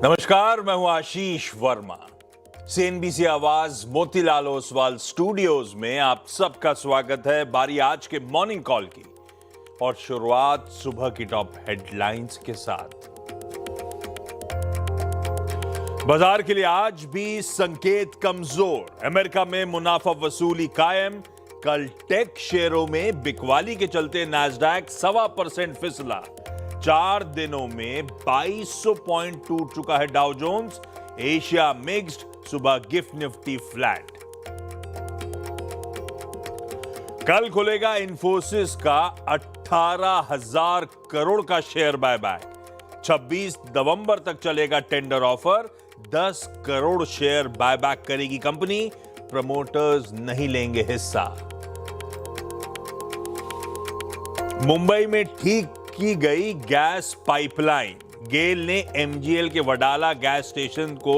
नमस्कार, मैं हूं आशीष वर्मा। सीएनबीसी आवाज मोतीलाल ओसवाल स्टूडियोज में आप सबका स्वागत है। बारी आज के मॉर्निंग कॉल की और शुरुआत सुबह की टॉप हेडलाइंस के साथ। बाजार के लिए आज भी संकेत कमजोर। अमेरिका में मुनाफा वसूली कायम। कल टेक शेयरों में बिकवाली के चलते नैस्डैक 1.25% फिसला। 4 दिनों में 2200 पॉइंट टूट चुका है डाउ जोन्स। एशिया मिक्स्ड, सुबह गिफ्ट निफ्टी फ्लैट। कल खुलेगा इन्फोसिस का 18,000 करोड़ का शेयर बायबैक। 26 नवंबर तक चलेगा tender offer. 10 crore share buyback करेगी कंपनी। प्रमोटर्स नहीं लेंगे हिस्सा। मुंबई में ठीक की गई गैस पाइपलाइन। गेल ने एमजीएल के वडाला गैस स्टेशन को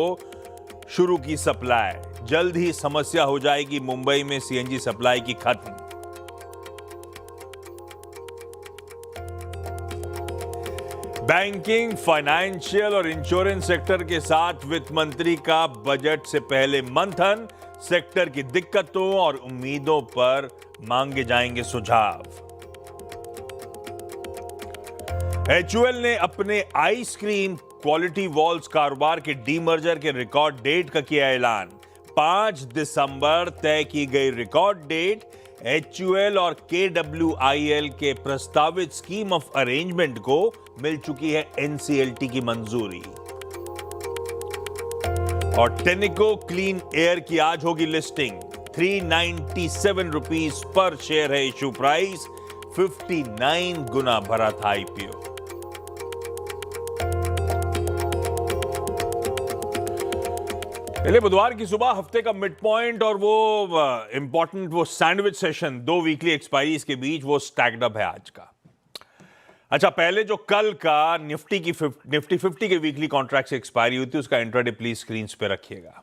शुरू की सप्लाई। जल्द ही समस्या हो जाएगी मुंबई में सीएनजी सप्लाई की खत्म। बैंकिंग, फाइनेंशियल और इंश्योरेंस सेक्टर के साथ वित्त मंत्री का बजट से पहले मंथन। सेक्टर की दिक्कतों और उम्मीदों पर मांगे जाएंगे सुझाव। एचयूएल ने अपने आइसक्रीम क्वालिटी वॉल्स कारोबार के डीमर्जर के रिकॉर्ड डेट का किया ऐलान। 5 दिसंबर तय की गई रिकॉर्ड डेट। एचयूएल और केडब्ल्यूआईएल के प्रस्तावित स्कीम ऑफ अरेंजमेंट को मिल चुकी है एनसीएलटी की मंजूरी। और टेनिको क्लीन एयर की आज होगी लिस्टिंग। 397 रुपीज पर शेयर है इश्यू प्राइस। 59 गुना भरा था आईपीओ। पहले बुधवार की सुबह हफ्ते का मिड पॉइंट और वो इंपॉर्टेंट वो सैंडविच सेशन 2 वीकली एक्सपायरीज के बीच वो स्टैक्ड अप है आज का। अच्छा, पहले जो कल का निफ्टी 50 के वीकली कॉन्ट्रैक्ट से एक्सपायरी हुई थी उसका इंट्राडे प्लीज स्क्रीन पे रखिएगा।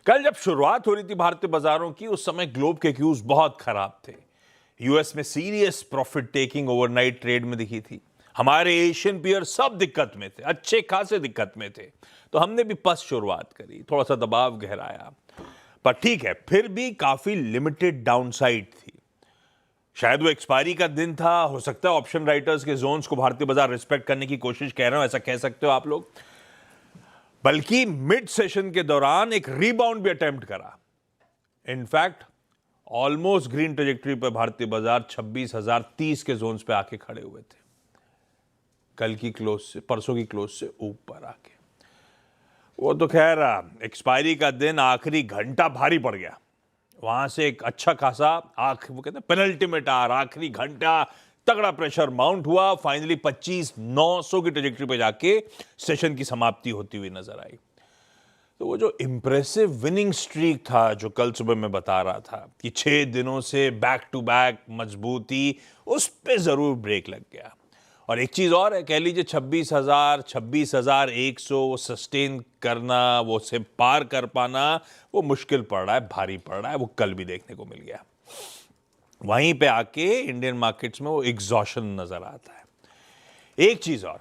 कल जब शुरुआत हो रही थी भारतीय बाजारों की, उस समय ग्लोब के क्यूज बहुत खराब थे। यूएस में serious profit taking overnight trade में दिखी थी। हमारे एशियन पीयर सब दिक्कत में थे, अच्छे खासे दिक्कत में थे। तो हमने भी पस्त शुरुआत करी, थोड़ा सा दबाव गहराया, पर ठीक है, फिर भी काफी लिमिटेड डाउनसाइड थी। शायद वो एक्सपायरी का दिन था, हो सकता है ऑप्शन राइटर्स के जोन्स को भारतीय बाजार रिस्पेक्ट करने की कोशिश कर रहे हो, ऐसा कह सकते हो आप लोग। बल्कि मिड सेशन के दौरान एक रीबाउंड भी अटेम्प्ट करा। इनफैक्ट ऑलमोस्ट ग्रीन ट्रेजेक्टरी पर भारतीय बाजार 26,030 के जोन्स पे आके खड़े हुए थे। कल की क्लोज से, परसों की क्लोज से ऊपर आके। वो तो खैर एक्सपायरी का दिन, आखिरी घंटा भारी पड़ गया। वहां से एक अच्छा खासा वो कहते हैं पेनल्टीमेट आर, आखिरी घंटा तगड़ा प्रेशर माउंट हुआ। फाइनली 25,900 की ट्रेजेक्टरी पे जाके सेशन की समाप्ति होती हुई नजर आई। तो वो जो इंप्रेसिव विनिंग स्ट्रीक था जो कल सुबह मैं बता रहा था कि 6 दिनों से बैक टू बैक मजबूती, उस पे जरूर ब्रेक लग गया। और एक चीज और है, कह लीजिए 26,000, 26,100 वो सस्टेन करना, वो से पार कर पाना, वो मुश्किल पड़ रहा है, भारी पड़ रहा है। वो कल भी देखने को मिल गया। वहीं पे आके इंडियन मार्केट्स में वो एग्जॉशन नजर आता है। एक चीज और,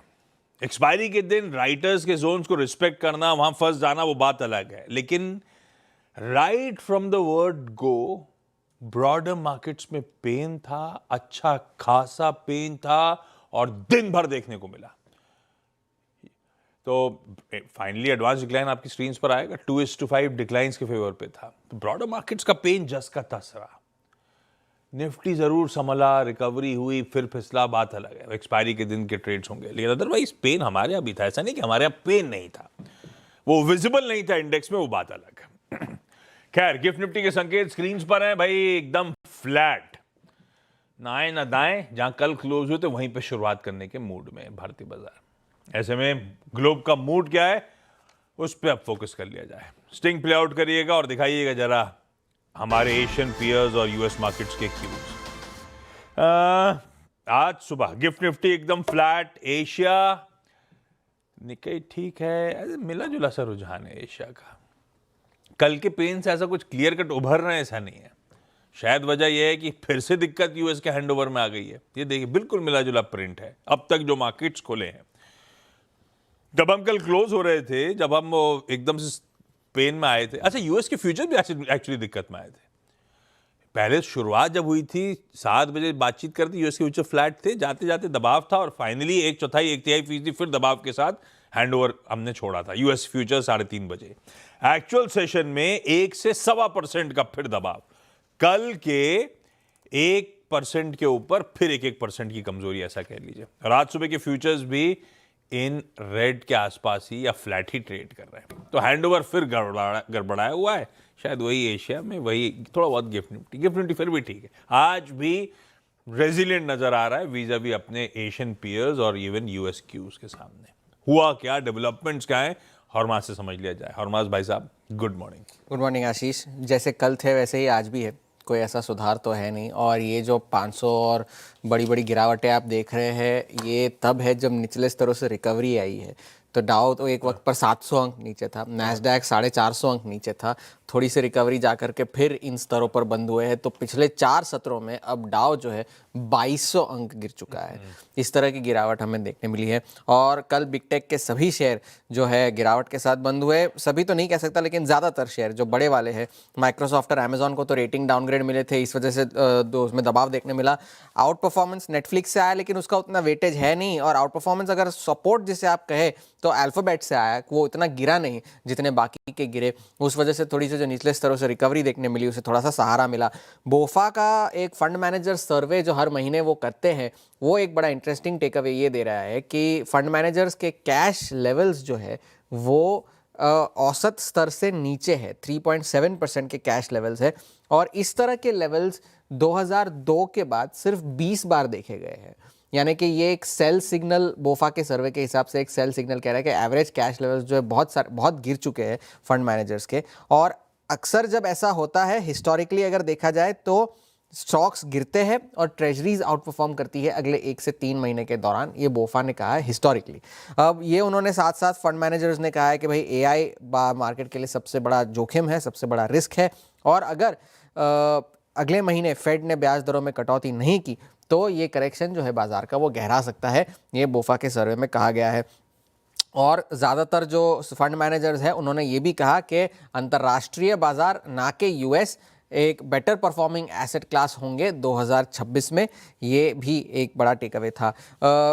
एक्सपायरी के दिन राइटर्स के जोन्स को रिस्पेक्ट करना, वहां फंस जाना, वो बात अलग है। लेकिन right from the word go broader markets में पेन था, अच्छा खासा पेन था, और दिन भर देखने को मिला। तो फाइनली एडवांस डिक्लाइन आपकी स्क्रीन पर आएगा। 2:5 डिक्लाइंस के फेवर पे था। तो ब्रॉडर मार्केट्स का पेन जस का तस रहा। निफ्टी जरूर संभला, रिकवरी हुई, फिर फिसला, बात अलग है। एक्सपायरी के दिन के ट्रेड्स होंगे, लेकिन अदरवाइज पेन हमारे यहां भी था। ऐसा नहीं कि हमारे यहां पेन नहीं था, वो विजिबल नहीं था इंडेक्स में, वो बात अलग है। खैर, गिफ्ट निफ्टी के संकेत स्क्रीन पर हैं भाई, एकदम फ्लैट, ना आए ना दाएं। जहां कल क्लोज हुए थे वहीं पे शुरुआत करने के मूड में भारतीय बाजार। ऐसे में ग्लोब का मूड क्या है, उस पर अब फोकस कर लिया जाए। स्टिंग प्ले आउट करिएगा और दिखाइएगा जरा हमारे एशियन पीयर्स और यूएस मार्केट्स के क्यूज। आज सुबह गिफ्ट निफ्टी एकदम फ्लैट। एशिया निक्केई ठीक है, मिला जुला सा रुझान है एशिया का। कल के पेन से ऐसा कुछ क्लियर कट उभर रहे हैं ऐसा नहीं है। शायद वजह यह है कि फिर से दिक्कत यूएस के हैंडओवर में आ गई है। ये देखिए, बिल्कुल मिला जुला प्रिंट है अब तक जो मार्केट्स खोले हैं। जब हम कल क्लोज हो रहे थे, जब हम वो एकदम से पेन में आए थे, अच्छा यूएस के फ्यूचर भी एक्चुअली दिक्कत में आए थे। पहले शुरुआत जब हुई थी 7 बजे बातचीत करती, यूएस के फ्यूचर फ्लैट थे, जाते जाते दबाव था और फाइनली 1/4 फिर दबाव के साथ हैंडओवर हमने छोड़ा था। यूएस फ्यूचर 3:30 बजे, एक्चुअल सेशन में 1 से 1.25% का फिर दबाव, कल के 1% के ऊपर फिर 1% की कमजोरी, ऐसा कह लीजिए। रात सुबह के फ्यूचर्स भी इन रेड के आसपास ही या फ्लैट ही ट्रेड कर रहे हैं। तो हैंडओवर फिर गड़बड़ाया हुआ है, शायद वही एशिया में, वही थोड़ा बहुत गिफ्ट निफ्टी फिर भी ठीक है, आज भी रेजिलिएंट नजर आ रहा है वीजा भी अपने एशियन पियर्स और इवन यूएस क्यूज के सामने। हुआ क्या, डेवलपमेंट्स क्या है, हरमाज से समझ लिया जाए। हरमाज भाई साहब, गुड मॉर्निंग। गुड मॉर्निंग आशीष। जैसे कल थे वैसे ही आज भी है, कोई ऐसा सुधार तो है नहीं। और ये जो 500 और बड़ी बड़ी गिरावटें आप देख रहे हैं, ये तब है जब निचले स्तरों से रिकवरी आई है। तो डाउ तो एक वक्त पर 700 अंक नीचे था, नैस्डैक 450 अंक नीचे था, थोड़ी सी रिकवरी जाकर के फिर इन स्तरों पर बंद हुए हैं। तो पिछले 4 सत्रों में अब डाउ जो है 2200 अंक गिर चुका है। इस तरह की गिरावट हमें देखने मिली है। और कल बिग टेक के सभी शेयर जो है गिरावट के साथ बंद हुए। सभी तो नहीं कह सकता, लेकिन ज़्यादातर शेयर जो बड़े वाले हैं, माइक्रोसॉफ्ट और अमेजॉन को तो रेटिंग डाउनग्रेड मिले थे, इस वजह से उसमें दबाव देखने मिला। आउट परफॉर्मेंस नेटफ्लिक्स से आया, लेकिन उसका उतना वेटेज है नहीं। और आउट परफॉर्मेंस अगर सपोर्ट जिसे आप कहे तो अल्फाबेट से आया, वो इतना गिरा नहीं जितने बाकी के गिरे। उस वजह से थोड़ी सी जो निचले स्तरों से रिकवरी देखने मिली, उसे थोड़ा सा सहारा मिला। बोफा का एक फंड मैनेजर सर्वे जो हर महीने वो करते हैं, वो एक बड़ा इंटरेस्टिंग टेक अवे ये दे रहा है कि फंड मैनेजर्स के कैश लेवल्स जो है वो औसत स्तर से नीचे है। 3.7% के कैश लेवल्स है। और इस तरह के लेवल्स 2002 के बाद सिर्फ 20 बार देखे गए हैं। यानी कि ये एक सेल सिग्नल, बोफा के सर्वे के हिसाब से एक सेल सिग्नल कह रहा है कि एवरेज कैश लेवल्स जो है बहुत गिर चुके हैं फंड मैनेजर्स के। और अक्सर जब ऐसा होता है, हिस्टोरिकली अगर देखा जाए, तो स्टॉक्स गिरते हैं और ट्रेजरीज आउट परफॉर्म करती है अगले 1 से 3 महीने के दौरान। ये बोफा ने कहा है हिस्टोरिकली। अब ये उन्होंने साथ साथ फंड मैनेजर्स ने कहा है कि भाई एआई मार्केट के लिए सबसे बड़ा जोखिम है, सबसे बड़ा रिस्क है। और अगर अगले महीने फेड ने ब्याज दरों में कटौती नहीं की तो ये करेक्शन जो है बाजार का वो गहरा सकता है, ये बोफा के सर्वे में कहा गया है। और ज़्यादातर जो फंड मैनेजर्स हैं उन्होंने ये भी कहा कि अंतर्राष्ट्रीय बाजार ना कि यूएस एक बेटर परफॉर्मिंग एसेट क्लास होंगे 2026 में। ये भी एक बड़ा टेक अवे था।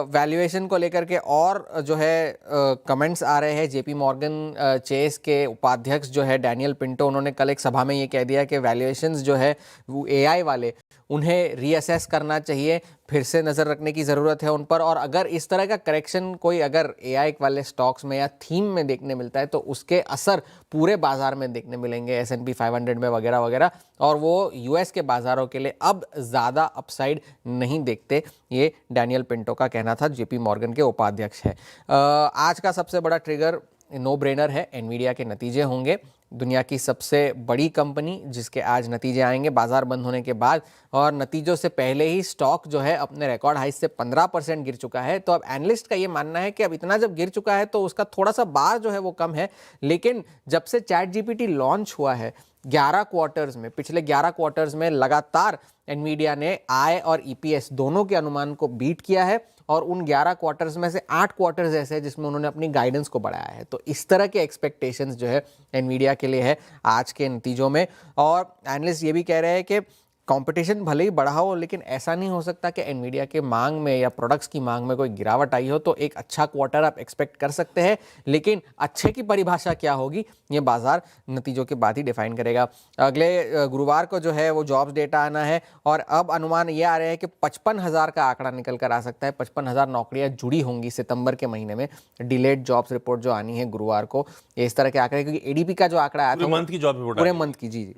वैल्यूएशन को लेकर के और जो है कमेंट्स आ रहे हैं। जेपी मॉर्गन चेस के उपाध्यक्ष जो है डैनियल पिंटो, उन्होंने कल एक सभा में ये कह दिया कि वैल्यूएशंस जो है वो एआई वाले, उन्हें रीअसेस करना चाहिए, फिर से नज़र रखने की ज़रूरत है उन पर। और अगर इस तरह का करेक्शन कोई अगर एआई वाले स्टॉक्स में या थीम में देखने मिलता है तो उसके असर पूरे बाजार में देखने मिलेंगे, S&P 500 में वगैरह वगैरह। और वो यूएस के बाज़ारों के लिए अब ज़्यादा अपसाइड नहीं देखते, ये डैनियल पिंटो का कहना था, जेपी मॉर्गन के उपाध्यक्ष है। आज का सबसे बड़ा ट्रिगर नो ब्रेनर है, एनवीडिया के नतीजे होंगे। दुनिया की सबसे बड़ी कंपनी जिसके आज नतीजे आएंगे बाजार बंद होने के बाद, और नतीजों से पहले ही स्टॉक जो है अपने रिकॉर्ड हाई से 15% गिर चुका है। तो अब एनालिस्ट का ये मानना है कि अब इतना जब गिर चुका है तो उसका थोड़ा सा बार जो है वो कम है। लेकिन जब से चैट जीपीटी लॉन्च हुआ है, 11 क्वार्टर्स में, पिछले 11 क्वार्टर्स में लगातार एनवीडिया ने आय और ईपीएस दोनों के अनुमान को बीट किया है। और उन 11 क्वार्टर्स में से 8 क्वार्टर्स ऐसे हैं जिसमें उन्होंने अपनी गाइडेंस को बढ़ाया है। तो इस तरह के एक्सपेक्टेशंस जो है एनवीडिया के लिए है आज के नतीजों में। और एनालिस्ट ये भी कह रहे हैं कि कंपटीशन भले ही बढ़ा हो, लेकिन ऐसा नहीं हो सकता कि एनवीडिया के मांग में या प्रोडक्ट्स की मांग में कोई गिरावट आई हो। तो एक अच्छा क्वार्टर आप एक्सपेक्ट कर सकते हैं, लेकिन अच्छे की परिभाषा क्या होगी ये बाजार नतीजों के बाद ही डिफाइन करेगा। अगले गुरुवार को जो है वो जॉब्स डेटा आना है, और अब अनुमान ये आ रहे हैं कि 55,000 का आंकड़ा निकल कर आ सकता है। 55,000 नौकरियां जुड़ी होंगी सितंबर के महीने में। डिलेड जॉब्स रिपोर्ट जो आनी है गुरुवार को, इस तरह के आंकड़े, क्योंकि एडीपी का जो आंकड़ा आया था मंथ की जॉब रिपोर्ट, पूरे मंथ की, जी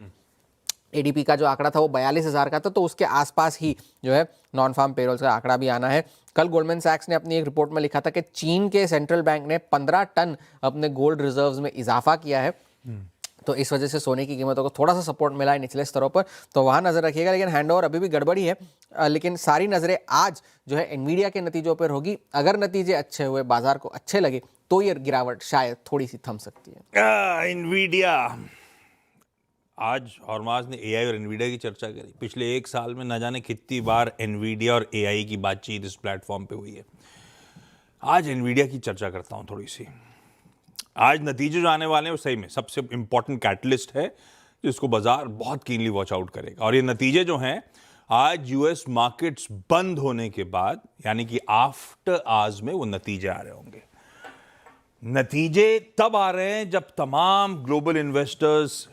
एडीपी का जो आंकड़ा था वो 42,000 का था। तो उसके आसपास ही जो है नॉन फार्म पेरोल्स का आंकड़ा भी आना है। कल गोल्डमैन सैक्स ने अपनी एक रिपोर्ट में लिखा था कि चीन के सेंट्रल बैंक ने 15 टन अपने गोल्ड रिजर्व्स में इजाफा किया है। तो इस वजह से सोने की कीमतों को थोड़ा सा सपोर्ट मिला है निचले स्तरों पर, तो वहां नजर रखिएगा। लेकिन हैंडओवर अभी भी गड़बड़ी है। लेकिन सारी नजरें आज जो है एनवीडिया के नतीजों पर होगी। अगर नतीजे अच्छे हुए, बाजार को अच्छे लगे, तो ये गिरावट शायद थोड़ी सी थम सकती है। एनवीडिया, आज हरमाज ने एआई और एनवीडिया की चर्चा करी। पिछले 1 साल में न जाने कितनी बार एनवीडिया और एआई की बातचीत इस प्लेटफॉर्म पे हुई है। आज एनवीडिया की चर्चा करता हूं थोड़ी सी। आज नतीजे जो आने वाले हैं वो सही में सबसे इंपॉर्टेंट कैटलिस्ट है जिसको बाजार बहुत कीनली वॉच आउट करेगा। और ये नतीजे जो हैं आज यूएस मार्केट्स बंद होने के बाद यानी कि आफ्टर आवर्स में वो नतीजे आ रहे होंगे। नतीजे तब आ रहे हैं जब तमाम ग्लोबल इन्वेस्टर्स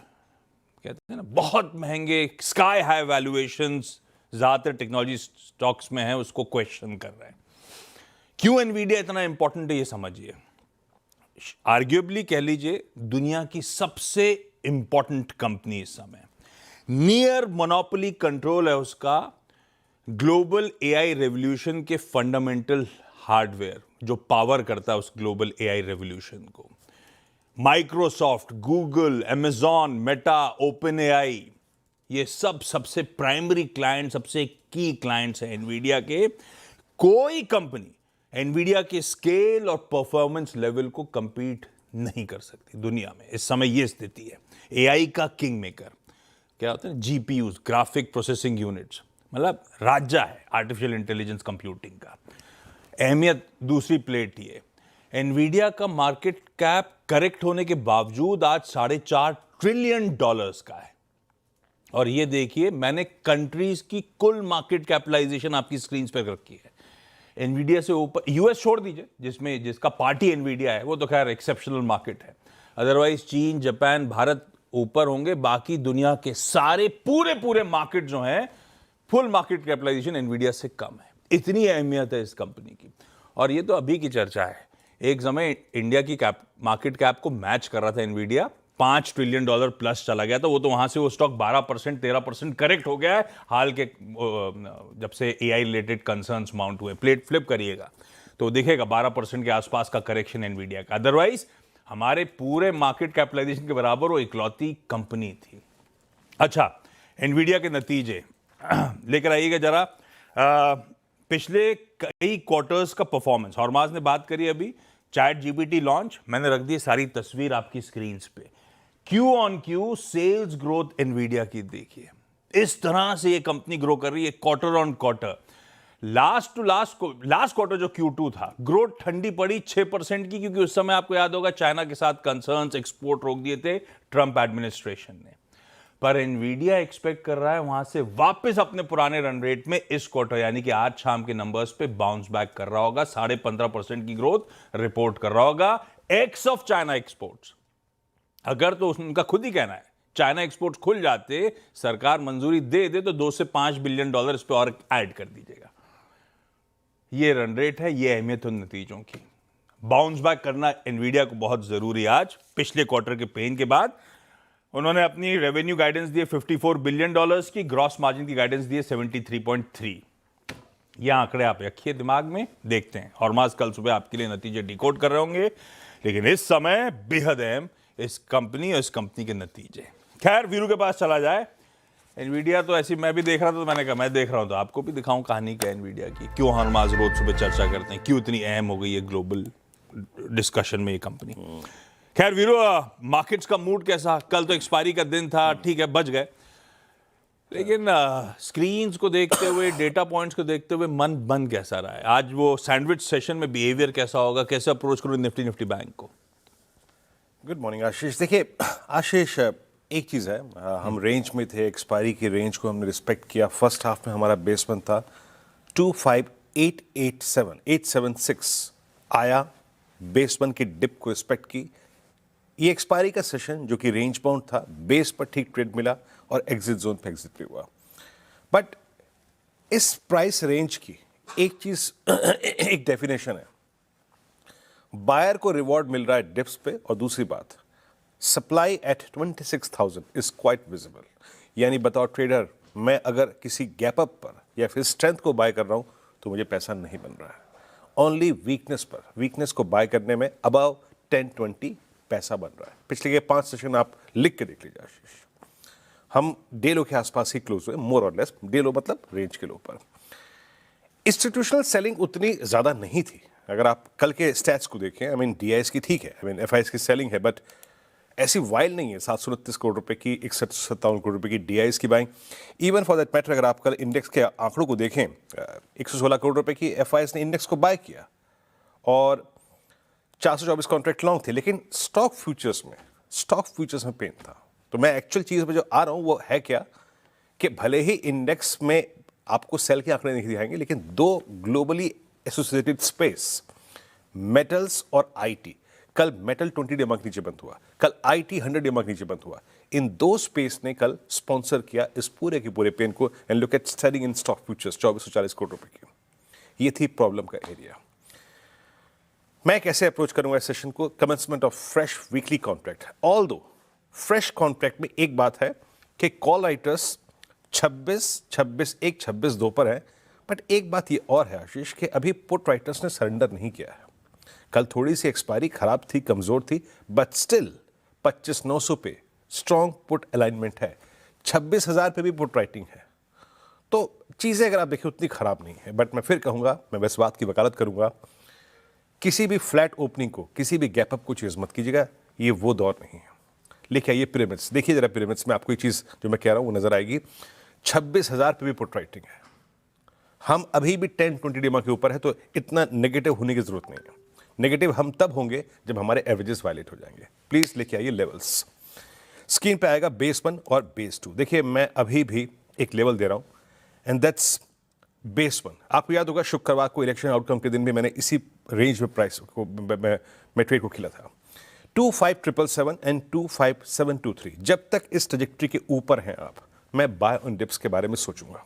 कहते हैं ना बहुत महंगे स्काई हाई वैल्यूएशंस ज्यादातर टेक्नोलॉजी स्टॉक्स में है उसको क्वेश्चन कर रहे हैं। क्यों एनवीडिया इतना इंपॉर्टेंट है ये समझिए। आर्ग्यूबली कह लीजिए दुनिया की सबसे इंपॉर्टेंट कंपनी इस समय, नियर मोनोपोली कंट्रोल है उसका ग्लोबल एआई रेवोल्यूशन के फंडामेंटल हार्डवेयर जो पावर करता है उस ग्लोबल एआई रेवोल्यूशन को। Microsoft, Google, Amazon, Meta, open AI ये सब सबसे प्राइमरी क्लाइंट, सबसे की क्लाइंट्स हैं एनवीडिया के। कोई कंपनी एनवीडिया के स्केल और परफॉर्मेंस लेवल को कंपीट नहीं कर सकती दुनिया में। इस समय यह स्थिति है। एआई का किंग मेकर क्या होता है, जीपीयूज, ग्राफिक प्रोसेसिंग यूनिट्स, मतलब राजा है आर्टिफिशियल इंटेलिजेंस कंप्यूटिंग का। अहमियत दूसरी प्लेट ही है। एनवीडिया का मार्केट कैप करेक्ट होने के बावजूद आज $4.5 ट्रिलियन का है। और ये देखिए मैंने कंट्रीज की कुल मार्केट कैपिटलाइजेशन आपकी स्क्रीन पर रखी है। एनवीडिया से ऊपर यूएस छोड़ दीजिए जिसका पार्टी एनवीडिया है, वो तो खैर एक्सेप्शनल मार्केट है। अदरवाइज चीन, जापान, भारत ऊपर होंगे। बाकी दुनिया के सारे पूरे मार्केट जो हैं फुल मार्केट कैपिटलाइजेशन एनवीडिया से कम है। इतनी अहमियत है इस कंपनी की। और ये तो अभी की चर्चा है। एक समय इंडिया की मार्केट कैप को मैच कर रहा था एनवीडिया, $5 ट्रिलियन प्लस चला गया था। वो तो वहां से वो स्टॉक 12% 13% करेक्ट हो गया है हाल के जब से एआई रिलेटेड कंसर्न्स माउंट हुए। प्लेट फ्लिप करिएगा तो दिखेगा 12% के आसपास का करेक्शन एनवीडिया का। अदरवाइज हमारे पूरे मार्केट कैपिटलाइजेशन के बराबर वो इकलौती कंपनी थी। अच्छा, एनवीडिया के नतीजे लेकर आइएगा जरा। पिछले कई क्वार्टर्स का परफॉर्मेंस, हॉर्माज ने बात करी अभी, चैट जीपीटी लॉन्च, मैंने रख दी सारी तस्वीर आपकी स्क्रीन पे। Q on Q sales growth Nvidia की देखिए, इस तरह से ये कंपनी ग्रो कर रही है quarter on quarter. Last quarter जो Q2 था, ग्रोथ ठंडी पड़ी 6% की, क्योंकि उस समय आपको याद होगा चाइना के साथ कंसर्न्स, एक्सपोर्ट रोक दिए थे ट्रंप एडमिनिस्ट्रेशन ने। पर एनवीडिया एक्सपेक्ट कर रहा है वहां से वापस अपने पुराने रन रेट में इस क्वार्टर यानी कि आज शाम के नंबर्स पे बाउंस बैक कर रहा होगा। 15.5% की ग्रोथ रिपोर्ट कर रहा होगा एक्स ऑफ चाइना एक्सपोर्ट्स। अगर तो उनका खुद ही कहना है चाइना एक्सपोर्ट्स खुल जाते, सरकार मंजूरी दे दे तो $2 से $5 बिलियन इस पे और ऐड कर दीजिएगा। ये रन रेट है, ये अहमियत उन नतीजों की। बाउंस बैक करना एनवीडिया को बहुत जरूरी। आज पिछले क्वार्टर के पेन के बाद उन्होंने अपनी रेवेन्यू गाइडेंस दी है $54 बिलियन की, ग्रॉस मार्जिन की गाइडेंस दी है 73.3। ये आंकड़े आप रखिए दिमाग में, देखते हैं। हॉर्माज कल सुबह आपके लिए नतीजे डिकोड कर रहे होंगे, लेकिन इस समय बेहद अहम इस कंपनी और इस कंपनी के नतीजे। खैर वीरू के पास चला जाए। एनवीडिया तो ऐसी मैं भी देख रहा था, तो मैंने कहा मैं देख रहा हूं तो आपको भी दिखाऊं कहानी क्या एनवीडिया की, क्यों हॉर्माज रोज सुबह चर्चा करते हैं, क्यों इतनी अहम हो गई है ग्लोबल डिस्कशन में ये कंपनी। खैर वीरू, मार्केट्स का मूड कैसा? कल तो एक्सपायरी का दिन था, ठीक है बच गए, लेकिन स्क्रीन्स को देखते हुए, डेटा पॉइंट्स को देखते हुए मन बन कैसा रहा है? आज वो सैंडविच सेशन में बिहेवियर कैसा होगा, कैसे अप्रोच करूं निफ्टी बैंक को? गुड मॉर्निंग आशीष। देखिए आशीष, एक चीज़ है, हम रेंज में थे, एक्सपायरी की रेंज को हमने रिस्पेक्ट किया। फर्स्ट हाफ में हमारा बेस बन था 25886 आया, बेस बन की डिप को रिस्पेक्ट की। ये एक्सपायरी का सेशन जो कि रेंज बाउंड था, बेस पर ठीक ट्रेड मिला और एग्जिट जोन पे एग्जिट भी हुआ। बट इस प्राइस रेंज की एक चीज़ एक डेफिनेशन है, बायर को रिवॉर्ड मिल रहा है डिप्स पे, और दूसरी बात supply at 26,000 is quite visible. यानी बताओ ट्रेडर, मैं अगर किसी गैप अप पर या फिर स्ट्रेंथ को बाय कर रहा हूं तो मुझे पैसा नहीं बन रहा है। ओनली वीकनेस पर, वीकनेस को बाय करने में अबाव 10-20 पैसा बन रहा है। पिछले के 5 सेशन आप लिख के देख लीजिए आशीष। हम डे लो के आसपास ही क्लोज हुए, मोर और लेस। डे लो मतलब रेंज के लो पर। इंस्टीट्यूशनल सेलिंग उतनी ज्यादा नहीं थी। अगर आप कल के स्टैट्स को देखें, आई मीन डीआईएस की ठीक है, आई मीन एफआईएस की सेलिंग है, बट ऐसी वाइल्ड नहीं है। 729 करोड़ रुपए की, 61-57 करोड़ रुपए की डीआईएस की buying. Even for that matter अगर आप कल इंडेक्स के आंकड़ों को देखें, 116 करोड़ रुपए की एफआईएस ने इंडेक्स को बाय किया और 424 कॉन्ट्रैक्ट लॉन्ग थे, लेकिन स्टॉक फ्यूचर्स में पेन था। तो मैं एक्चुअल चीज़ पे जो आ रहा हूँ वो है क्या कि भले ही इंडेक्स में आपको सेल के आंकड़े नहीं दिखाएंगे, लेकिन दो ग्लोबली एसोसिएटेड स्पेस, मेटल्स और आईटी, कल मेटल 20 डे मार्क नीचे बंद हुआ, कल आईटी 100 डे मार्क नीचे बंद हुआ। इन दो स्पेस ने कल स्पॉन्सर किया इस पूरे के पूरे पेन को। And look at selling in stock futures 2440 crore रुपए की। ये थी प्रॉब्लम का एरिया। मैं कैसे अप्रोच करूंगा इस सेशन को? Commencement of fresh weekly contract. All दो फ्रेश कॉन्ट्रैक्ट में एक बात है कि कॉल राइटर्स 26-1 26-2 पर है, बट एक बात ये और है आशीष कि अभी पुट राइटर्स ने सरेंडर नहीं किया है। कल थोड़ी सी एक्सपायरी खराब थी, कमजोर थी, बट स्टिल 25,900 पे स्ट्रॉन्ग पुट अलाइनमेंट है, 26,000 पे भी पुट राइटिंग है। तो चीजें अगर आप देखिए उतनी खराब नहीं है, बट मैं फिर कहूंगा, मैं बस बात की वकालत करूंगा, किसी भी फ्लैट ओपनिंग को, किसी भी गैप अप को चीज मत कीजिएगा। ये वो दौर नहीं है। लेके आइए पिरामिड्स, देखिए जरा पिरामिड्स में आपको एक चीज जो मैं कह रहा हूं वो नजर आएगी। 26,000 पे भी पुट राइटिंग है। हम अभी भी 10-20 डीमा के ऊपर है, तो इतना नेगेटिव होने की जरूरत नहीं है। नेगेटिव हम तब होंगे जब हमारे एवरेजेस वायलेट हो जाएंगे। प्लीज लेके आइए लेवल्स। स्क्रीन पे आएगा बेस 1 और बेस 2। देखिए मैं अभी भी एक लेवल दे रहा हूं, एंड दैट्स बेस 1। आपको याद होगा शुक्रवार को इलेक्शन आउटकम के दिन भी मैंने इसी रेंज में प्राइस को मैं ट्रेड को खिला था। 25,777 एंड 25,723। जब तक इस ट्रजेक्टरी के ऊपर हैं आप, मैं बाय ऑन डिप्स के बारे में सोचूंगा।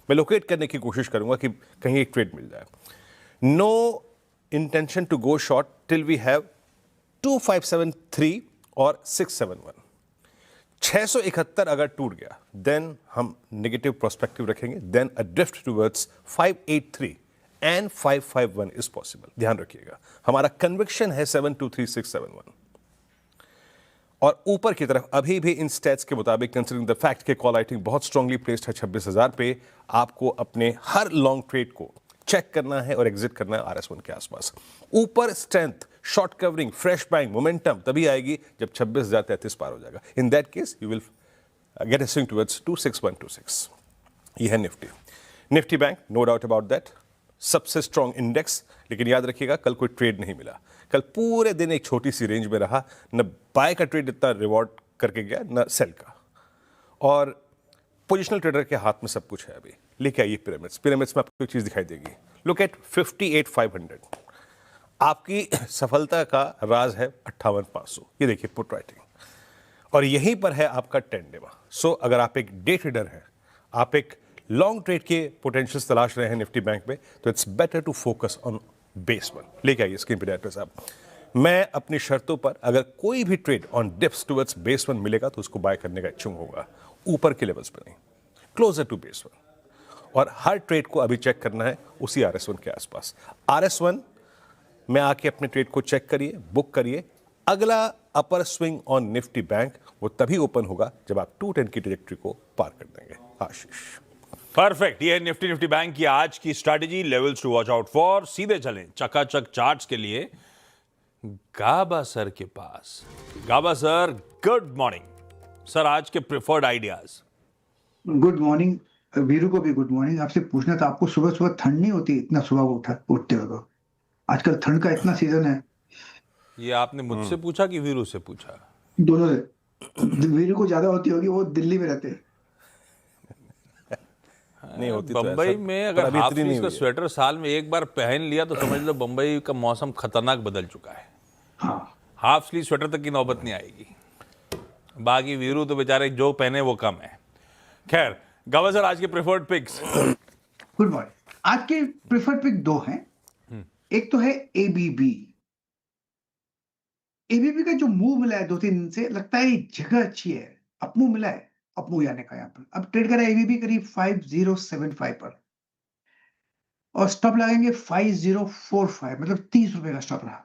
मैं लोकेट करने की कोशिश करूंगा कि कहीं एक ट्रेड मिल जाए। No intention to go short till we have 2573 और 671। 671 अगर टूट गया देन हम नेगेटिव प्रोस्पेक्टिव रखेंगे, then a drift towards 583 and 551 is possible. ध्यान रखिएगा, हमारा कन्विक्शन है 723671। और ऊपर की तरफ अभी भी इन स्टेट्स के मुताबिक, कंसीडरिंग द फैक्ट के कॉल राइटिंग बहुत स्ट्रांगली प्लेस्ड है 26,000 पे, आपको अपने हर लॉन्ग ट्रेड को चेक करना है और एग्जिट करना है RS1 के आसपास। ऊपर strength, short covering, fresh buying, momentum तभी आएगी जब 26,033 पार हो जाएगा। In that case you will get a swing towards 26126। ये है Nifty bank, no doubt about that, सबसे स्ट्रॉन्ग इंडेक्स। लेकिन याद रखिएगा कल कोई ट्रेड नहीं मिला। कल पूरे दिन एक छोटी सी रेंज में रहा, न बाय का ट्रेड इतना रिवॉर्ड करके गया, न सेल का। और पोजिशनल ट्रेडर के हाथ में सब कुछ है अभी। लेके आइए पिरामिड्स में आपको एक चीज दिखाई देगी। Look at 58,500। आपकी सफलता का राज है 58,500। ये देखिए पुट राइटिंग, और यहीं पर है आपका 10 डे। सो अगर आप एक डे ट्रेडर हैं, आप एक लॉन्ग ट्रेड के पोटेंशियल्स तलाश रहे हैं निफ्टी बैंक में, तो it's better to focus on base 1। लेके आइए स्क्रीन पे डायरेक्टर साहब। मैं अपनी शर्तों पर अगर कोई भी trade on dips towards base 1 मिलेगा तो उसको बाय करने का इच्छुक होगा, ऊपर के लेवल्स पर नहीं, क्लोजर टू बेस 1। और हर ट्रेड को अभी चेक करना है उसी RS1 के आसपास। RS1 में आके अपने ट्रेड को चेक करिए, बुक करिए। अगला अपर स्विंग ऑन निफ्टी बैंक वो तभी ओपन होगा जब आप 210 की ट्रैजेक्टरी को पार कर देंगे। आशीष परफेक्ट। ये निफ्टी बैंक की आज की strategy, levels to watch out for. सीधे चलें चकाचक चार्ट्स के लिए गाबा सर के पास। Gaba sir, good morning sir. आज के preferred ideas. Good morning Veeru को भी गुड मॉर्निंग। आपसे पूछना था, आपको सुबह सुबह ठंड नहीं होती इतना सुबह उठते हो तो? आजकल ठंड का इतना सीजन है। ये आपने मुझसे पूछा कि वीरू से पूछा? दोनों से। वीरू को ज्यादा होती होगी, वो दिल्ली में रहते हैं। नहीं होती तो बंबई ऐसा, में पर अगर अभी हाफ इतनी नहीं स्लीव का हुई है। स्वेटर साल में एक बार पहन लिया तो समझ लो बंबई का मौसम खतरनाक बदल चुका है। हाँ, हाफ स्लीव स्वेटर तक की नौबत नहीं आएगी। बाकी वीरू तो बेचारे जो पहने वो कम है। खैर गाबा सर, आज के प्रेफर्ड पिक्स। Good morning. आज के प्रेफर्ड पिक दो हैं। एक तो है एबीबी। एबीबी का जो मूव मिला है 2-3 दिन से, लगता है जगह अच्छी है, अपमूव मिला है, अपमूव आने का। यहाँ पर अब ट्रेड करा एबीबी करीब 5075 पर, और स्टॉप लगाएंगे 5045, मतलब 30 रुपए का स्टॉप रहा।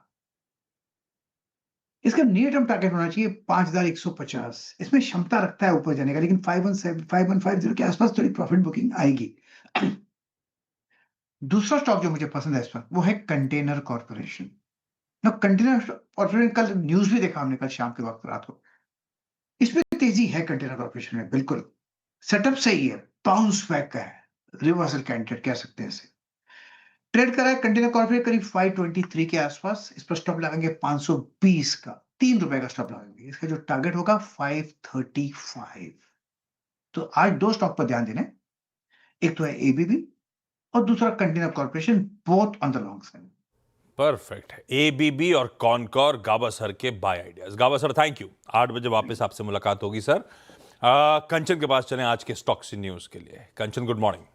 इसका नियर टर्म टारगेट होना चाहिए 5150। इसमें क्षमता रखता है ऊपर जाने का, लेकिन 5150 के आसपास थोड़ी प्रॉफिट बुकिंग आएगी। दूसरा स्टॉक जो मुझे पसंद है इस पर, वो है कंटेनर कॉर्पोरेशन। ना कंटेनर कॉर्पोरेशन, कल न्यूज भी देखा हमने, कल शाम के वक्त रात को। इसमें तेजी है कंटेनर कॉर्पोरेशन में, बिल्कुल सेटअप सही है, बाउंस बैक का है, रिवर्सल कैंडिडेट कह सकते हैं इसे। ट्रेड करा है कंटेनर कॉर्पोरेट करीब 523 के आसपास। इस पर स्टॉप लगाएंगे 520 का, ₹3 का स्टॉप लगाएंगे। इसका जो टारगेट होगा 535। तो आज दो स्टॉक पर ध्यान देना है, एक तो है एबीबी और दूसरा container corporation, both on the long side. Perfect. ABB और कॉनकॉर, गावस्कर के buy ideas. Gavaskar thank you. 8 बजे वापस आपसे मुलाकात होगी सर। कंचन के पास चलें आज के स्टॉक्स न्यूज के लिए। कंचन गुड मॉर्निंग।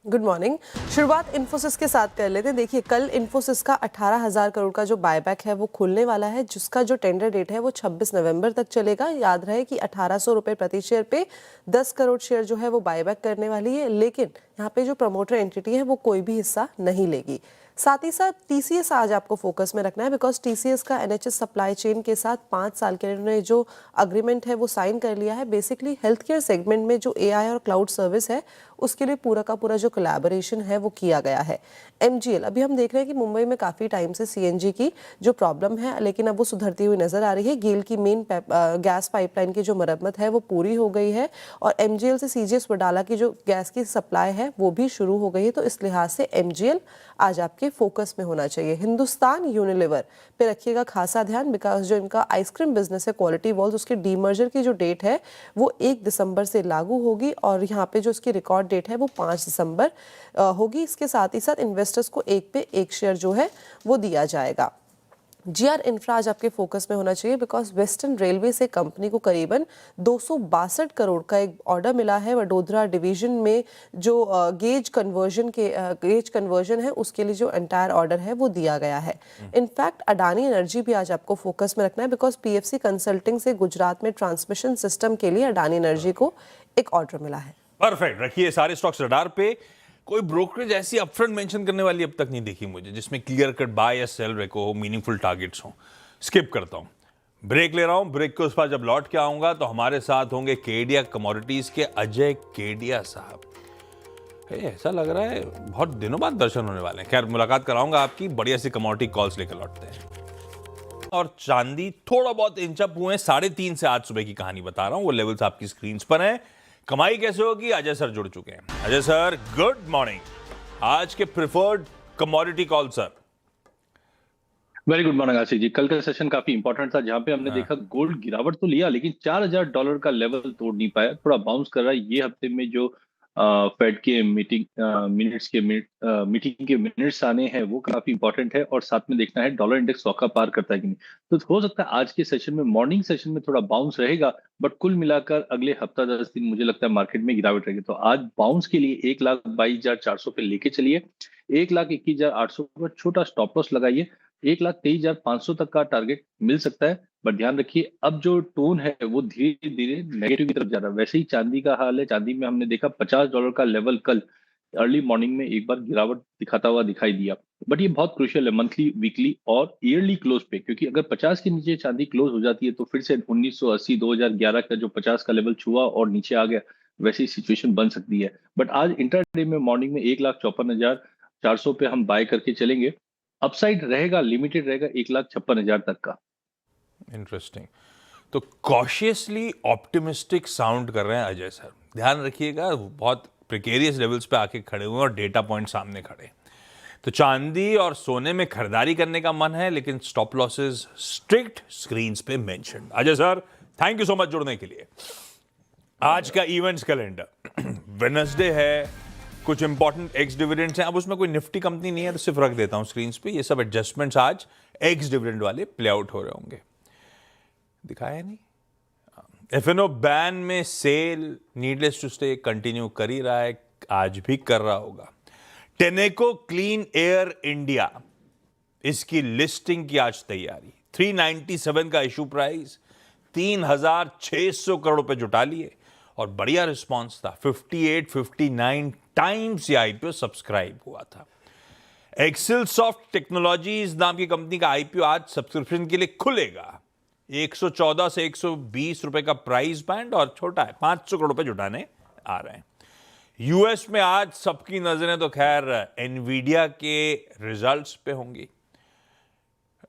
Good morning. शुरुआत इन्फोसिस के साथ कर लेते हैं। देखिए कल इन्फोसिस का 18,000 करोड़ का जो बायबैक है वो खुलने वाला है, जिसका जो टेंडर डेट है वो 26 नवंबर तक चलेगा। याद रहे कि 1800 रुपये प्रति शेयर पे 10 करोड़ शेयर जो है वो बायबैक करने वाली है, लेकिन यहाँ पे जो प्रमोटर एंटिटी है वो कोई भी हिस्सा नहीं लेगी। साथ ही साथ टीसीएस आज आपको फोकस में रखना है, बिकॉज टीसीएस का एनएचएस सप्लाई चेन के साथ 5 साल के लिए जो अग्रीमेंट है वो साइन कर लिया है। बेसिकली हेल्थ केयर सेगमेंट में जो एआई और क्लाउड सर्विस है उसके लिए पूरा का पूरा जो कोलैबोरेशन है वो किया गया है। एमजीएल, अभी हम देख रहे हैं कि मुंबई में काफ़ी टाइम से सीएनजी की जो प्रॉब्लम है, लेकिन अब वो सुधरती हुई नजर आ रही है। गेल की मेन गैस पाइपलाइन की जो मरम्मत है वो पूरी हो गई है और एमजीएल से सीजीएस वडाला की जो गैस की सप्लाई है वो भी शुरू हो गई है। तो इस लिहाज से एमजीएल आज आपके फोकस में होना चाहिए। हिंदुस्तान यूनिलीवर पे रखिएगा खासा ध्यान, बिकॉज जो इनका आइसक्रीम बिजनेस है क्वालिटी वॉल्स, उसके डीमर्जर की जो डेट है वो 1 दिसंबर से लागू होगी और यहाँ पे जो उसकी रिकॉर्ड डेट है वो 5 दिसंबर होगी। इसके साथ ही साथ इन्वेस्टर्स को 1 पे 1 शेयर जो है वो दिया जाएगा। जीआर इंफ्रा आज आपके फोकस में होना चाहिए, बिकॉज वेस्टर्न रेलवे से कंपनी को करीबन 262 करोड़ का एक ऑर्डर मिला है। वडोदरा डिवीजन में जो गेज कन्वर्जन है उसके लिए जो एंटायर ऑर्डर है वो दिया गया है। इनफैक्ट अडानी एनर्जी भी आज आपको फोकस में रखना है, बिकॉज पीएफसी कंसल्टिंग से गुजरात में ट्रांसमिशन सिस्टम के लिए अडानी एनर्जी को एक ऑर्डर मिला है। परफेक्ट। रखिए सारे स्टॉक्स रडार पे। कोई ब्रोकरेज ऐसी अपफ्रंट मेंशन करने वाली अब तक नहीं देखी मुझे जिसमें क्लियर कट बाय या सेल रेको हो, मीनिंगफुल टारगेट्स हो। स्किप करता हूं, ब्रेक ले रहा हूं। ब्रेक के उस पास जब लौट के आऊंगा तो हमारे साथ होंगे केडिया कमोडिटीज के अजय केडिया साहब। ऐसा लग रहा है बहुत दिनों बाद दर्शन होने वाले हैं। खैर मुलाकात कराऊंगा आपकी, बढ़िया सी कमोडिटी कॉल्स लेकर लौटते हैं। और चांदी थोड़ा बहुत इंचअप हुए 3.5 से आज सुबह की कहानी बता रहा हूं, वो लेवल्स आपकी स्क्रीन पर हैं। कमाई कैसे होगी, अजय सर जुड़ चुके हैं। Ajay sir good morning. आज के preferred commodity call sir. Very good morning Ashish ji. कल का सेशन काफी इंपॉर्टेंट था, जहां पे हमने देखा गोल्ड गिरावट तो लिया लेकिन $4,000 का लेवल तोड़ नहीं पाया, थोड़ा बाउंस कर रहा है। ये हफ्ते में जो फेड के मीटिंग के मिनट्स आने हैं वो काफी इंपॉर्टेंट है, और साथ में देखना है डॉलर इंडेक्स सौ का पार करता है कि नहीं। तो हो सकता है आज के सेशन में, मॉर्निंग सेशन में थोड़ा बाउंस रहेगा, बट कुल मिलाकर अगले हफ्ता 10 दिन मुझे लगता है मार्केट में गिरावट रहेगी। तो आज बाउंस के लिए 1,22,400 पे लेके चलिए, 1,21,800 पर छोटा स्टॉप लॉस लगाइए, 1,23,500 तक का टारगेट मिल सकता है। बट ध्यान रखिए अब जो टोन है वो धीरे धीरे नेगेटिव की तरफ जा रहा है। वैसे ही चांदी का हाल है, चांदी में हमने देखा $50 का लेवल कल अर्ली मॉर्निंग में एक बार गिरावट दिखाता हुआ दिखाई दिया। बट ये बहुत क्रूशियल है मंथली, वीकली और ईयरली क्लोज पे, क्योंकि अगर 50 के नीचे चांदी क्लोज हो जाती है तो फिर से 1980 2011 का जो 50 का लेवल छुआ और नीचे आ गया, वैसी सिचुएशन बन सकती है। बट आज इंटरडे में मॉर्निंग में 1,54,400 पे हम बाय करके चलेंगे। अपसाइड रहेगा, लिमिटेड रहेगा 1,56,000 तक का। इंटरेस्टिंग। तो कॉशियसली ऑप्टिमिस्टिक साउंड कर रहे हैं अजय सर। ध्यान रखिएगा, बहुत प्रिकेरियस लेवल्स पे आके खड़े हुए और डेटा पॉइंट सामने खड़े। तो चांदी और सोने में खरीदारी करने का मन है, लेकिन स्टॉप लॉसेस स्ट्रिक्ट स्क्रीन्स पे mention. Ajay sir thank you so much जुड़ने के लिए। आज का इवेंट्स कैलेंडर, वेडनेसडे है, कुछ इंपॉर्टेंट एक्स डिविडेंड्स हैं। अब उसमें कोई निफ्टी कंपनी नहीं है तो सिर्फ रख देता हूं स्क्रीन पे। ये सब एडजस्टमेंट्स आज एक्स डिविडेंड वाले प्ले आउट हो रहे होंगे। दिखाया नहीं, एफएनओ बैन में SAIL needless to stay continue कर ही रहा है, आज भी कर रहा होगा। टेनेको क्लीन एयर इंडिया, इसकी लिस्टिंग की आज तैयारी। 397 का इशू प्राइस, 3,600 करोड़ रुपए जुटा लिए और बढ़िया रिस्पॉन्स था। 58-59 टाइम्स ये आईपीओ सब्सक्राइब हुआ था। एक्सेल सॉफ्ट टेक्नोलॉजीज नाम की कंपनी का आईपीओ आज सब्सक्रिप्शन के लिए खुलेगा। 114 से 120 रुपए का प्राइस बैंड और छोटा है, 500 करोड़ रुपए जुटाने आ रहे हैं। यूएस में आज सबकी नजरें तो खैर एनवीडिया के रिजल्ट्स पे होंगी।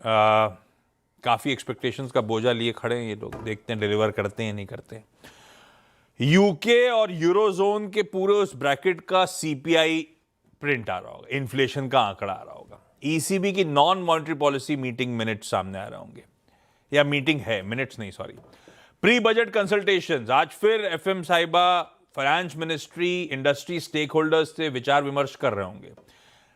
काफी एक्सपेक्टेशंस का बोझा लिए खड़े हैं ये लोग, देखते हैं डिलीवर करते हैं नहीं करते। यूके और यूरोजोन के पूरे उस ब्रैकेट का सीपीआई प्रिंट आ रहा होगा, इन्फ्लेशन का आंकड़ा आ रहा होगा, ईसीबी की non monetary policy meeting minutes सामने आ रहे होंगे, या मीटिंग है, मिनट्स नहीं सॉरी, प्री बजट कंसल्टेशंस, आज फिर एफएम साहिबा finance ministry industry stakeholders से विचार विमर्श कर रहे होंगे,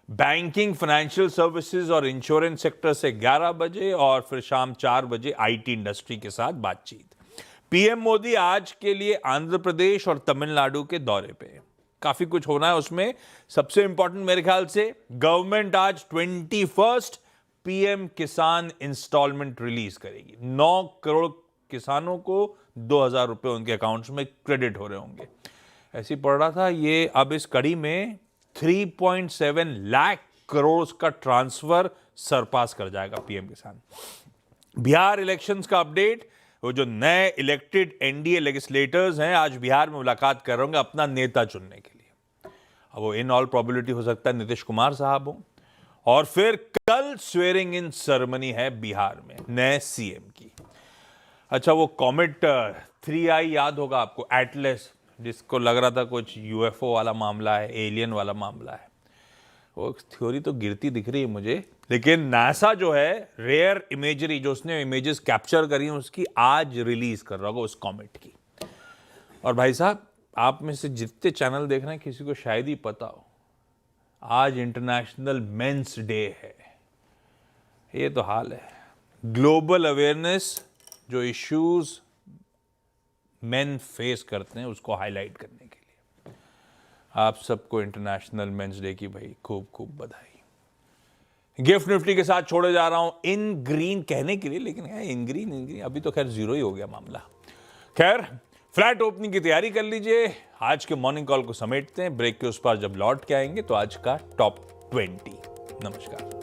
बैंकिंग फाइनेंशियल सर्विसेज और इंश्योरेंस सेक्टर से 11 बजे और फिर शाम 4 बजे आईटी इंडस्ट्री के साथ बातचीत। पीएम मोदी आज के लिए आंध्र प्रदेश और तमिलनाडु के दौरे पे हैं। काफी कुछ होना है उसमें। सबसे इंपॉर्टेंट मेरे ख्याल से गवर्नमेंट आज 21 पीएम किसान इंस्टॉलमेंट रिलीज करेगी। 9 करोड़ किसानों को 2,000 रुपए उनके अकाउंट्स में क्रेडिट हो रहे होंगे। ऐसी पढ़ रहा था ये अब इस कड़ी में 3.7 लाख करोड़ का ट्रांसफर सरपास कर जाएगा पीएम किसान। बिहार इलेक्शंस का अपडेट, वो जो नए इलेक्टेड एनडीए लेजिस्लेटर्स हैं आज बिहार में मुलाकात कर रहे होंगे अपना नेता चुनने के लिए। अब वो इन ऑल प्रोबेबिलिटी हो सकता है नीतीश कुमार साहब हो। और फिर कल स्वेरिंग इन सेरेमनी है बिहार में नए सीएम की। अच्छा, वो कॉमेट 3i याद होगा आपको, एटलस, जिसको लग रहा था कुछ यूएफओ वाला मामला है, एलियन वाला मामला है। वो थ्योरी तो गिरती दिख रही है मुझे, लेकिन नासा जो है रेयर इमेजरी जो उसने इमेजेस कैप्चर करी हैं उसकी आज रिलीज कर रहा होगा उस कॉमेट की। और भाई साहब, आप में से जितने चैनल देख रहे हैं किसी को शायद ही पता हो, आज इंटरनेशनल मेंस डे है। ये तो हाल है। ग्लोबल अवेयरनेस, जो इश्यूज मेन फेस करते हैं उसको हाईलाइट करने के लिए आप सबको इंटरनेशनल मेंस डे की भाई खूब खूब बधाई। गिफ्ट निफ्टी के साथ छोड़े जा रहा हूं इन ग्रीन कहने के लिए, लेकिन इन ग्रीन अभी तो खैर जीरो ही हो गया मामला। खैर, फ्लैट ओपनिंग की तैयारी कर लीजिए। आज के मॉर्निंग कॉल को समेटते हैं। ब्रेक के उस पार जब लौट के आएंगे तो आज का टॉप 20। नमस्कार।